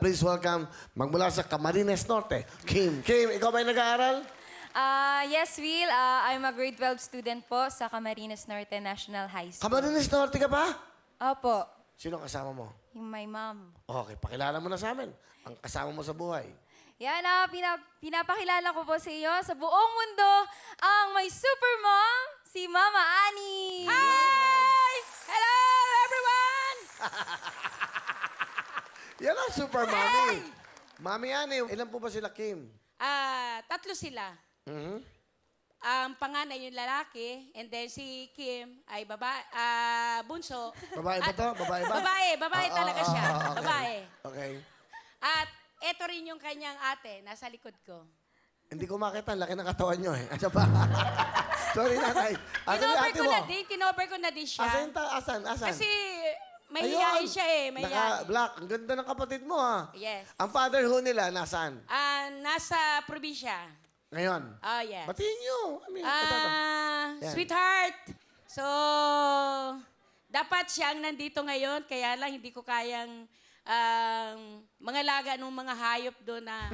Please welcome, magmula sa Camarines Norte, Kim. Kim, ikaw ba nag-aaral? Yes, Will. I'm a grade 12 student po sa Camarines Norte National High School. Camarines Norte ka ba? Opo. Sino kasama mo? Yung my mom. Okay, pakilala mo na sa amin. Ang kasama mo sa buhay. Yan, pinapakilala ko po sa iyo sa buong mundo ang my super mom, si Mama Annie. Hi! Hello, everyone! Yan ang super mommy. Mami Ani, ilan po ba sila, Kim? Tatlo sila. Mhm. Ang panganay yung lalaki, and then si Kim ay bunso. Babae ba to? Babae ba? Babae talaga siya. okay. Babae. Okay. At eto rin yung kanyang ate, nasa likod ko. Hindi ko makita, ang laki ng katawan nyo eh. Ano ba? Sorry, nanay. Asan yung ate mo? Kinover ko na din siya. Asan? Kasi mahihayin siya eh. Mahihayin. Naka-black. Ang ganda ng kapatid mo ha. Yes. Ang father ho nila, nasaan? Nasa probinsya. Ngayon. Oh, yes. Batiin nyo. Yan. Sweetheart. So, dapat siyang nandito ngayon, kaya lang hindi ko kayang mga laga ng mga hayop doon na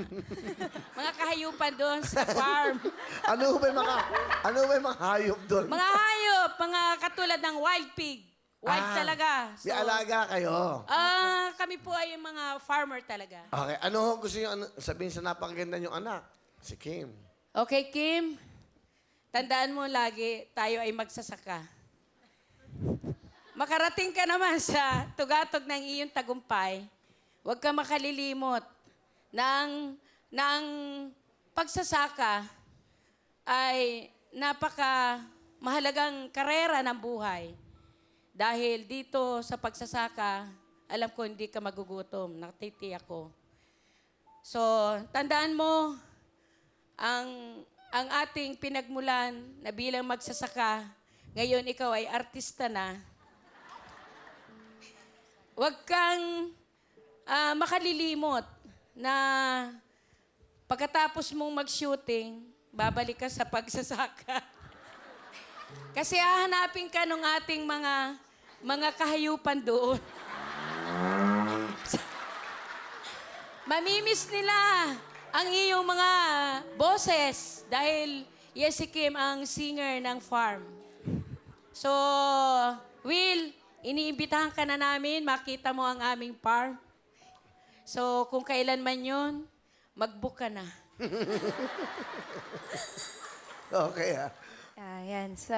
mga kahayupan doon sa farm. Ano ba yung mga hayop doon? Mga hayop, mga katulad ng wild pig. Wild talaga. May alaga kayo. Kami po ay mga farmer talaga. Okay. Ano ho gusto nyo sabihin sa napakaganda yung anak? Si Kim. Okay, Kim. Tandaan mo lagi, tayo ay magsasaka. Makarating ka naman sa tugatog ng iyong tagumpay, huwag ka makalilimot ng pagsasaka ay napaka mahalagang karera ng buhay. Dahil dito sa pagsasaka, alam ko hindi ka magugutom, natitiyak ko. So, tandaan mo, ang ating pinagmulan na bilang magsasaka, ngayon ikaw ay artista na. Huwag kang makalilimot na pagkatapos mong mag-shooting, babalik ka sa pagsasaka. Kasi hahanapin ka ng ating mga kahayupan doon. Mamimiss nila ang iyong mga boses dahil yes, si Kim ang singer ng farm. So, Will, iniimbitahan ka na namin, makita mo ang aming farm. So, kung kailan man yun, mag-book ka na. Okay ha. Yan. So,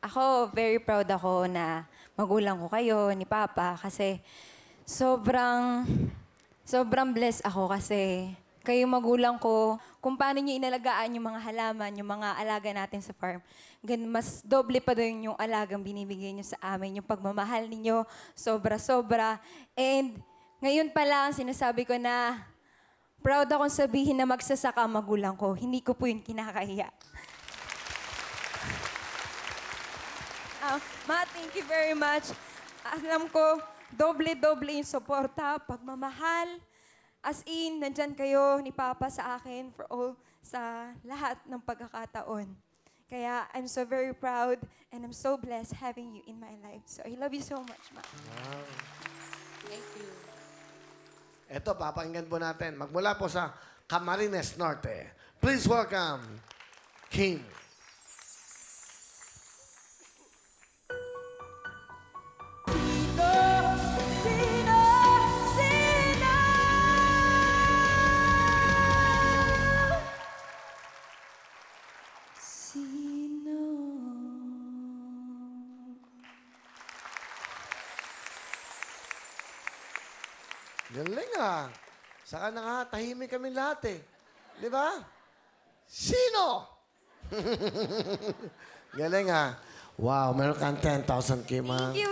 ako, very proud ako na magulang ko kayo, ni Papa, kasi sobrang blessed ako kasi kayo magulang ko, kung paano nyo inalagaan yung mga halaman, yung mga alaga natin sa farm, mas doble pa doon yung alagang binibigay nyo sa amin, yung pagmamahal ninyo, sobra-sobra. And ngayon pa lang, sinasabi ko na proud akong sabihin na magsasaka ang magulang ko. Hindi ko po yun kinakahiya. Ma, thank you very much. Alam ko, doble-doble yung suporta, pagmamahal. As in, nandyan kayo ni Papa sa akin sa lahat ng pagkakataon. Kaya I'm so very proud and I'm so blessed having you in my life. So I love you so much, Ma. Thank you. Ito, papakinggan po natin. Magmula po sa Camarines Norte. Please welcome, Kim. Galing ah. Saka tahimik kami lahat eh. Di ba? Sino? Galing ah. Wow, meron kang 10,000, Kim ah. Thank you,